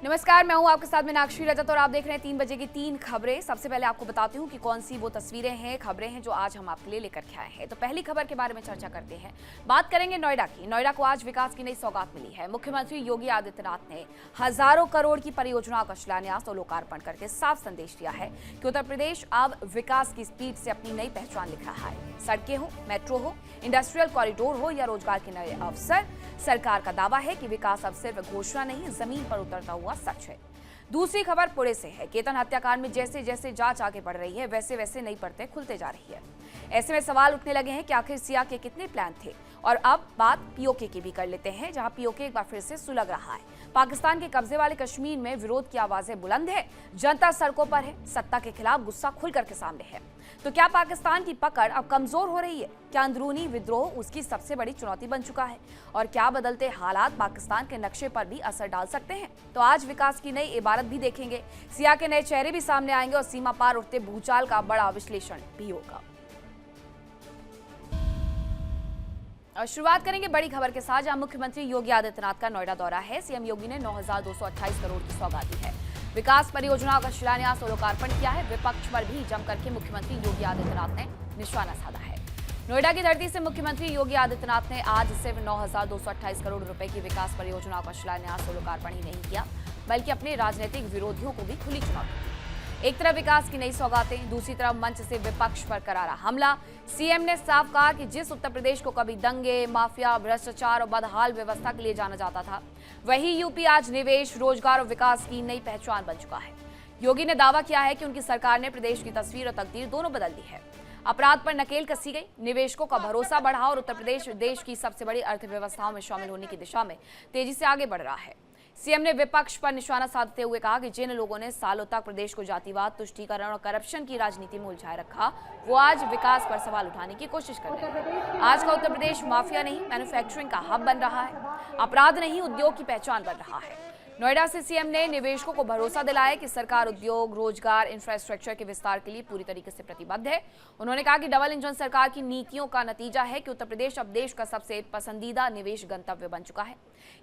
नमस्कार, मैं हूं आपके साथ मीनाक्षी रजत और आप देख रहे हैं 3 बजे की 3 खबरें। सबसे पहले आपको बताती हूं कि कौन सी वो तस्वीरें हैं, खबरें हैं जो आज हम आपके लिए लेकर के आए हैं। तो पहली खबर के बारे में चर्चा करते हैं। बात करेंगे नोएडा की। नोएडा को आज विकास की नई सौगात मिली है। मुख्यमंत्री योगी आदित्यनाथ ने हजारों करोड़ की परियोजनाओं का शिलान्यास और लोकार्पण करके साफ संदेश दिया है कि उत्तर प्रदेश अब विकास की स्पीड से अपनी नई पहचान लिख रहा है। सड़कें हो, मेट्रो हो, इंडस्ट्रियल कॉरिडोर हो या रोजगार के नए अवसर, सरकार का दावा है कि विकास अब सिर्फ घोषणा नहीं, जमीन पर उतरता हुआ सच है। दूसरी खबर पुणे से है। केतन हत्याकांड में जैसे जैसे जांच आगे बढ़ रही है, वैसे वैसे नई परतें खुलते जा रही है। ऐसे में सवाल उठने लगे हैं कि आखिर सिया के कितने प्लान थे। और अब बात पीओके की भी कर लेते हैं, जहां पीओके एक बार फिर से सुलग रहा है। पाकिस्तान के कब्जे वाले कश्मीर में विरोध की आवाजें बुलंद है, जनता सड़कों पर है, सत्ता के खिलाफ गुस्सा खुल करके सामने है। तो क्या पाकिस्तान की पकड़ अब कमजोर हो रही है? क्या अंदरूनी विद्रोह उसकी सबसे बड़ी चुनौती बन चुका है? और क्या बदलते हालात पाकिस्तान के नक्शे पर भी असर डाल सकते हैं? तो आज विकास की नई इबारत भी देखेंगे, सिया के नए चेहरे भी सामने आएंगे और सीमा पार उठते भूचाल का बड़ा विश्लेषण भी होगा। और शुरुआत करेंगे बड़ी खबर के साथ, जहां मुख्यमंत्री योगी आदित्यनाथ का नोएडा दौरा है। सीएम योगी ने 9,228 करोड़ की सौगात दी है। विकास परियोजनाओं का शिलान्यास और लोकार्पण किया है। विपक्ष पर भी जमकर के मुख्यमंत्री योगी आदित्यनाथ ने निशाना साधा है। नोएडा की धरती से मुख्यमंत्री योगी आदित्यनाथ ने आज सिर्फ 9,228 करोड़ रुपए की विकास परियोजनाओं का शिलान्यास और लोकार्पण ही नहीं किया, बल्कि अपने राजनीतिक विरोधियों को भी खुली चुनौती दी। एक तरफ विकास की नई सौगातें, दूसरी तरफ मंच से विपक्ष पर करारा हमला। सीएम ने साफ कहा कि जिस उत्तर प्रदेश को कभी दंगे, माफिया, भ्रष्टाचार और बदहाल व्यवस्था के लिए जाना जाता था, वही यूपी आज निवेश, रोजगार और विकास की नई पहचान बन चुका है। योगी ने दावा किया है कि उनकी सरकार ने प्रदेश की तस्वीर और तकदीर दोनों बदल दी है। अपराध पर नकेल कसी गई, निवेशकों का भरोसा बढ़ा और उत्तर प्रदेश देश की सबसे बड़ी अर्थव्यवस्थाओं में शामिल होने की दिशा में तेजी से आगे बढ़ रहा है। सीएम ने विपक्ष पर निशाना साधते हुए कहा कि जिन लोगों ने सालों तक प्रदेश को जातिवाद, तुष्टीकरण और करप्शन की राजनीति में उलझाए रखा, वो आज विकास पर सवाल उठाने की कोशिश कर रहे हैं। आज का उत्तर प्रदेश माफिया नहीं, मैन्युफैक्चरिंग का हब बन रहा है, अपराध नहीं, उद्योग की पहचान बन रहा है। नोएडा से सीएम ने निवेशकों को भरोसा दिलाया कि सरकार उद्योग, रोजगार, इंफ्रास्ट्रक्चर के विस्तार के लिए पूरी तरीके से प्रतिबद्ध है। उन्होंने कहा कि डबल इंजन सरकार की नीतियों का नतीजा है कि उत्तर प्रदेश अब देश का सबसे पसंदीदा निवेश गंतव्य बन चुका है।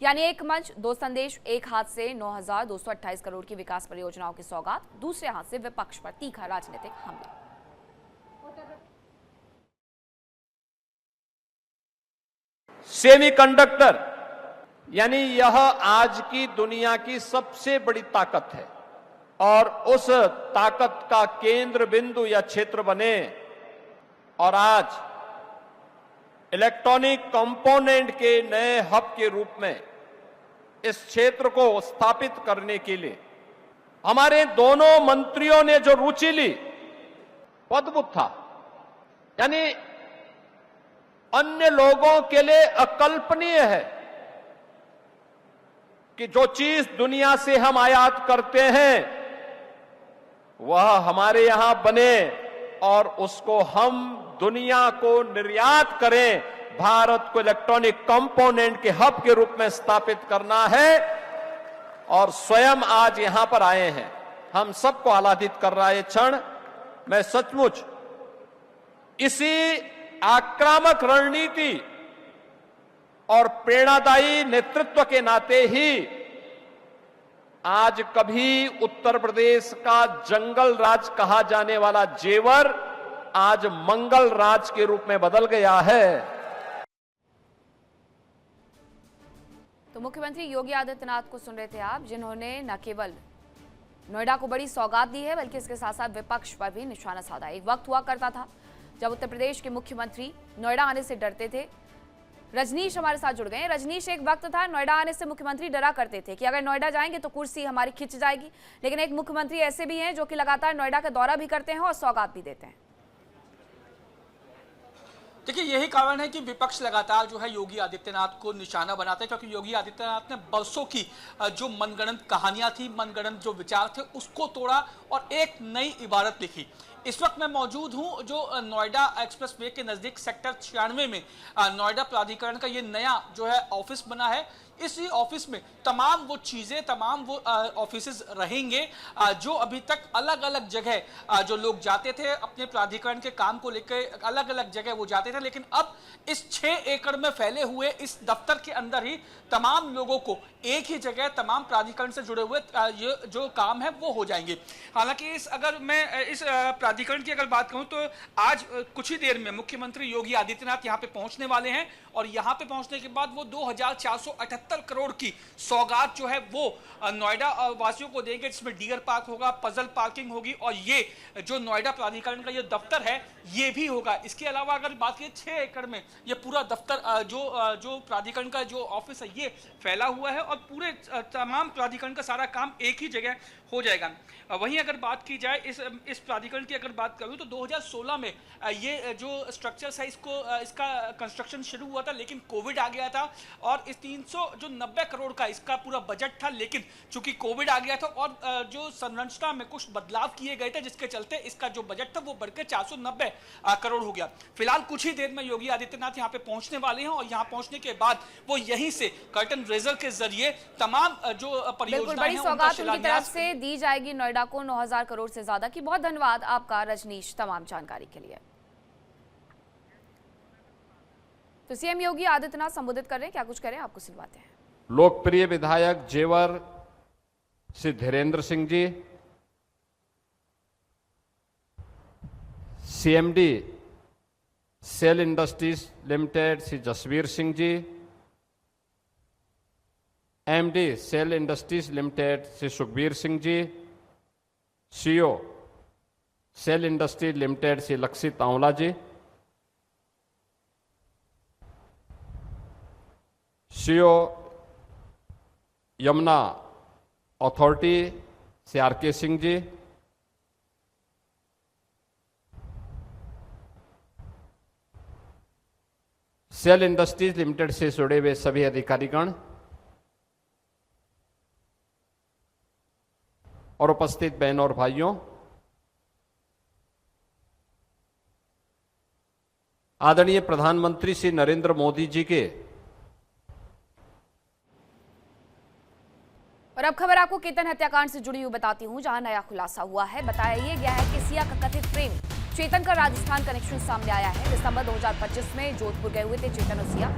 यानी एक मंच, दो संदेश, एक हाथ से 9,228 करोड़ की विकास परियोजनाओं की सौगात, दूसरे हाथ से विपक्ष पर तीखा राजनीतिक हमला। सेमीकंडक्टर यानी यह आज की दुनिया की सबसे बड़ी ताकत है और उस ताकत का केंद्र बिंदु या क्षेत्र बने। और आज इलेक्ट्रॉनिक कंपोनेंट के नए हब के रूप में इस क्षेत्र को स्थापित करने के लिए हमारे दोनों मंत्रियों ने जो रुचि ली वो अद्भुत था। यानी अन्य लोगों के लिए अकल्पनीय है कि जो चीज दुनिया से हम आयात करते हैं वह हमारे यहां बने और उसको हम दुनिया को निर्यात करें। भारत को इलेक्ट्रॉनिक कंपोनेंट के हब के रूप में स्थापित करना है और स्वयं आज यहां पर आए हैं। हम सबको आह्लादित कर रहा है क्षण। मैं सचमुच इसी आक्रामक रणनीति और प्रेरणादायी नेतृत्व के नाते ही आज कभी उत्तर प्रदेश का जंगल राज कहा जाने वाला जेवर आज मंगल राज के रूप में बदल गया है। तो मुख्यमंत्री योगी आदित्यनाथ को सुन रहे थे आप, जिन्होंने न केवल नोएडा को बड़ी सौगात दी है, बल्कि इसके साथ साथ विपक्ष पर भी निशाना साधा। एक वक्त हुआ करता था जब उत्तर प्रदेश के मुख्यमंत्री नोएडा आने से डरते थे। रजनीश हमारे साथ जुड़ गए हैं। रजनीश, एक वक्त था नोएडा आने से मुख्यमंत्री डरा करते थे कि अगर नोएडा जाएंगे तो कुर्सी हमारी खिंच जाएगी, लेकिन एक मुख्यमंत्री ऐसे भी हैं जो कि लगातार नोएडा का दौरा भी करते हैं और सौगात भी देते हैं। देखिए, यही कारण है कि विपक्ष लगातार जो है योगी आदित्यनाथ को निशाना बनाते हैं, क्योंकि योगी आदित्यनाथ ने बरसों की जो मनगढ़ंत कहानियां थी, मनगढ़ंत जो विचार थे, उसको तोड़ा और एक नई इबारत लिखी। इस वक्त मैं मौजूद हूं जो नोएडा एक्सप्रेस वे के नजदीक सेक्टर 96 में नोएडा प्राधिकरण का ये नया जो है ऑफिस बना है। इस ऑफिस में तमाम वो चीजें, तमाम वो ऑफिसेज रहेंगे जो अभी तक अलग अलग जगह जो लोग जाते थे अपने प्राधिकरण के काम को लेकर, अलग अलग जगह वो जाते थे, लेकिन अब इस 6 एकड़ में फैले हुए इस दफ्तर के अंदर ही तमाम लोगों को एक ही जगह तमाम प्राधिकरण से जुड़े हुए ये जो काम है वो हो जाएंगे। हालांकि अगर मैं इस प्राधिकरण की अगर बात कहूं तो आज कुछ ही देर में मुख्यमंत्री योगी आदित्यनाथ यहां पे पहुंचने वाले हैं और यहां पे पहुंचने के बाद वो 2478 करोड़ की सौगात जो है वो नोएडा वासियों को देंगे, जिसमें डियर पार्क होगा, पजल पार्किंग होगी और ये जो नोएडा प्राधिकरण का ये दफ्तर है ये भी होगा। इसके अलावा अगर बात करें 6 एकड़ में ये पूरा दफ्तर जो प्राधिकरण का जो ऑफिस है ये फैला हुआ है और पूरे तमाम प्राधिकरण का सारा काम एक ही जगह हो जाएगा। वहीं अगर बात की जाए इस प्राधिकरण की अगर बात करूं तो 2016 में ये जो स्ट्रक्चर्स है इसका कंस्ट्रक्शन शुरू हुआ था, लेकिन कोविड आ गया था और इस 390 करोड़ का इसका पूरा बजट था, लेकिन चूंकि कोविड आ गया था और जो संरचना में कुछ बदलाव किए गए थे जिसके चलते इसका जो बजट था वो बढ़कर 490 करोड़ हो गया। फिलहाल कुछ ही देर में योगी आदित्यनाथ यहाँ पे पहुंचने वाले हैं और यहाँ पहुंचने के बाद वो यहीं से कर्टन रेजर के जरिए तमाम जो परियोजनाएं हैं उनका शिलान्यास दी जाएगी नोएडा को 9000 करोड़ से ज्यादा की। बहुत धन्यवाद आपका रजनीश तमाम जानकारी के लिए। तो सीएम योगी आदित्यनाथ संबोधित कर रहे हैं, क्या कुछ करें आपको सुनवाते हैं। लोकप्रिय विधायक Jewar Shri Dhirendra Singh ji, CMD Cell Industries Limited Shri Jasvir Singh ji, MD Cell Industries Limited Shri Sukhbir Singh ji, CEO Cell Industries Limited Shri Lakshit Aonla ji, CEO Yamuna Authority Shri R K. Singh ji, Cell Industries Limited से जुड़े हुए सभी अधिकारीगण और उपस्थित बहनों और भाइयों, आदरणीय प्रधानमंत्री श्री नरेंद्र मोदी जी के और अब खबर आपको केतन हत्याकांड से जुड़ी हुई बताती हूं, जहां नया खुलासा हुआ है। बताया ये गया है कि सिया का कथित प्रेमी चेतन का राजस्थान कनेक्शन सामने आया है। दिसंबर 2025 में जोधपुर गए हुए थे चेतन और सिया।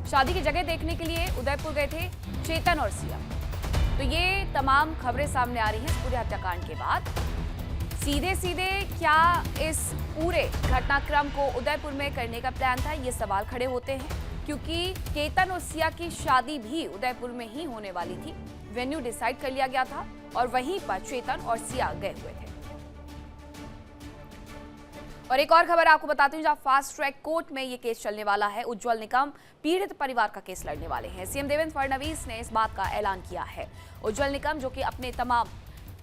शादी की जगह देखने के लिए उदयपुर गए थे चेतन और सिया। तो ये तमाम खबरें सामने आ रही हैं इस पूरे हत्याकांड के बाद। सीधे सीधे क्या इस पूरे घटनाक्रम को उदयपुर में करने का प्लान था, ये सवाल खड़े होते हैं, क्योंकि केतन और सिया की शादी भी उदयपुर में ही होने वाली थी। वेन्यू डिसाइड कर लिया गया था और वहीं पर चेतन और सिया गए हुए थे। और एक और खबर आपको बताती हूं, जहां फास्ट ट्रैक कोर्ट में ये केस चलने वाला है। उज्जवल निकम पीड़ित परिवार का केस लड़ने वाले हैं। सीएम देवेंद्र फडणवीस ने इस बात का ऐलान किया है। उज्जवल निकम, जो कि अपने तमाम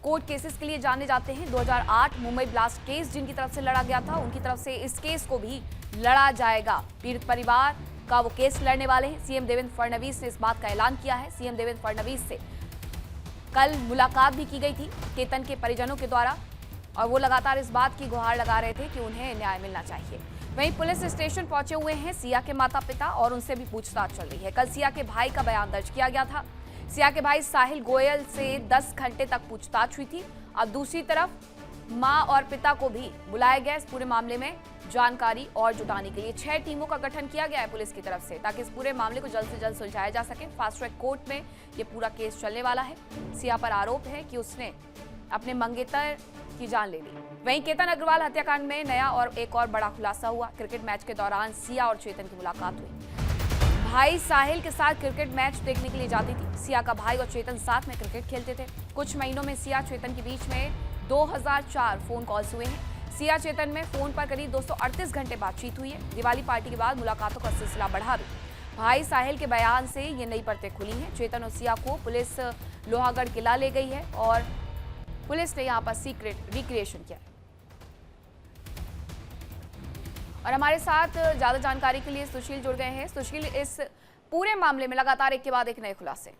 कोर्ट केसेस के लिए जाने जाते हैं, 2008 मुंबई ब्लास्ट केस जिनकी तरफ से लड़ा गया था, उनकी तरफ से इस केस को भी लड़ा जाएगा। पीड़ित परिवार का वो केस लड़ने वाले हैं। सीएम देवेंद्र फडणवीस ने इस बात का ऐलान किया है। सीएम देवेंद्र फडणवीस से कल मुलाकात भी की गई थी केतन के परिजनों के द्वारा और वो लगातार इस बात की गुहार लगा रहे थे कि उन्हें न्याय मिलना चाहिए। वहीं पुलिस स्टेशन पहुंचे हुए हैं सिया के माता पिता और उनसे भी पूछताछ चल रही है। कल सिया के भाई का बयान दर्ज किया गया था। सिया के भाई साहिल गोयल से 10 घंटे तक पूछताछ हुई थी। अब दूसरी तरफ मां और पिता को भी बुलाया गया इस पूरे मामले में जानकारी और जुटाने के लिए। 6 टीमों का गठन किया गया है पुलिस की तरफ से, ताकि इस पूरे मामले को जल्द से जल्द सुलझाया जा सके। फास्ट ट्रैक कोर्ट में ये पूरा केस चलने वाला है। सिया पर आरोप है कि उसने अपने मंगेतर की जान ले ली। वहीं केतन अग्रवाल हत्याकांड में नया और एक और बड़ा खुलासा हुआ। क्रिकेट मैच के दौरान सिया और चेतन की मुलाकात हुई। भाई साहिल के साथ क्रिकेट मैच देखने के लिए जाती थी। सिया का भाई और चेतन साथ में क्रिकेट खेलते थे। कुछ महीनों में सिया चेतन के बीच में 2004 फोन कॉल्स हुए हैं। सिया चेतन में फोन पर करीब 238 घंटे बातचीत हुई है। दिवाली पार्टी के बाद मुलाकातों का सिलसिला बढ़ा भी। भाई साहिल के बयान से ये नई परतें खुली हैं। चेतन और सिया को पुलिस लोहागढ़ किला ले गई है और पुलिस ने यहाँ पर सीक्रेट रिक्रिएशन किया। और हमारे साथ ज्यादा जानकारी के लिए सुशील जुड़ गए हैं। सुशील, इस पूरे मामले में लगातार एक के बाद एक नए खुलासे।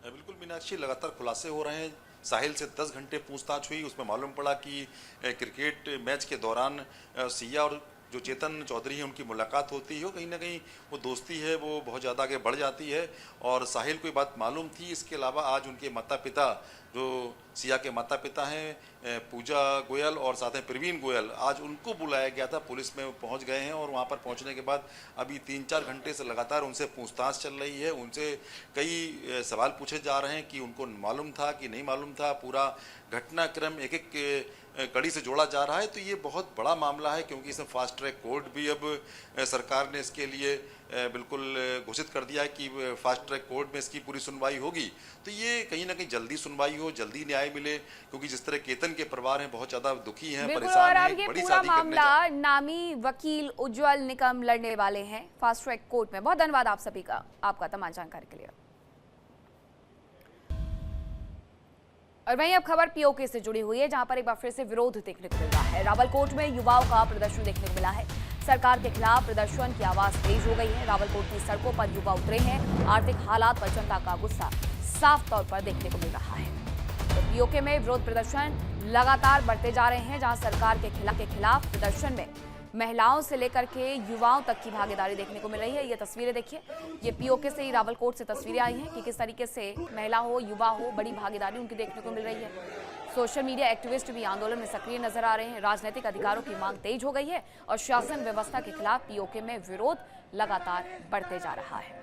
बिल्कुल मीनाक्षी, लगातार खुलासे हो रहे हैं। साहिल से 10 घंटे पूछताछ हुई, उसमें मालूम पड़ा कि क्रिकेट मैच के दौरान सिया और जो चेतन चौधरी हैं उनकी मुलाकात होती है, कहीं ना कहीं वो दोस्ती है वो बहुत ज़्यादा आगे बढ़ जाती है। और साहिल को ये बात मालूम थी। इसके अलावा आज उनके माता पिता, जो सिया के माता पिता हैं पूजा गोयल और साथ में प्रवीण गोयल, आज उनको बुलाया गया था। पुलिस में पहुंच गए हैं और वहां पर पहुंचने के बाद अभी 3-4 घंटे से लगातार उनसे पूछताछ चल रही है। उनसे कई सवाल पूछे जा रहे हैं कि उनको मालूम था कि नहीं मालूम था। पूरा घटनाक्रम एक एक कड़ी से जोड़ा जा रहा है। तो ये बहुत बड़ा मामला है, क्योंकि इसमें फास्ट ट्रैक कोर्ट भी अब सरकार ने इसके लिए बिल्कुल घोषित कर दिया है कि फास्ट ट्रैक कोर्ट में इसकी पूरी सुनवाई होगी। तो ये कहीं ना कहीं जल्दी सुनवाई हो, जल्दी न्याय मिले, क्योंकि जिस तरह केतन के परिवार हैं बहुत ज्यादा दुखी हैं, परेशान हैं। ये बड़ी पूरा शादी करने मामला नामी वकील उज्जवल निकम लड़ने वाले हैं फास्ट ट्रैक कोर्ट में। बहुत धन्यवाद आप सभी का, आपका तमाम जानकारी के लिए। और वहीं अब खबर पीओके से जुड़ी हुई है, जहां पर एक बार फिर से विरोध देखने को मिल रहा है। रावलकोट में युवाओं का प्रदर्शन देखने को मिला है। सरकार के खिलाफ प्रदर्शन की आवाज तेज हो गई है। रावलकोट की सड़कों पर युवा उतरे हैं। आर्थिक हालात पर जनता का गुस्सा साफ तौर पर देखने को मिल रहा है। तो पीओके में विरोध प्रदर्शन लगातार बढ़ते जा रहे हैं, जहां सरकार के खिलाफ प्रदर्शन में महिलाओं से लेकर के युवाओं तक की भागीदारी देखने को मिल रही है। ये तस्वीरें देखिए, ये पीओके से ही रावलकोट से तस्वीरें आई हैं कि किस तरीके से महिला हो युवा हो बड़ी भागीदारी उनकी देखने को मिल रही है। सोशल मीडिया एक्टिविस्ट भी आंदोलन में सक्रिय नजर आ रहे हैं। राजनीतिक अधिकारों की मांग तेज हो गई है और शासन व्यवस्था के खिलाफ पीओके में विरोध लगातार बढ़ते जा रहा है।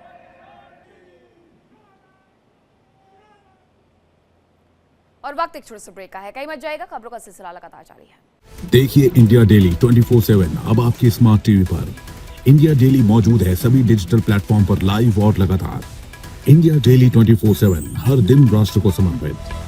और वक्त एक छोटे से ब्रेक का है, कहीं मत जाएगा, खबरों का सिलसिला लगातार जारी है। देखिए इंडिया डेली 24/7 अब आपकी स्मार्ट टीवी पर। इंडिया डेली मौजूद है सभी डिजिटल प्लेटफॉर्म पर लाइव और लगातार। इंडिया डेली 24/7 हर दिन राष्ट्र को समर्पित।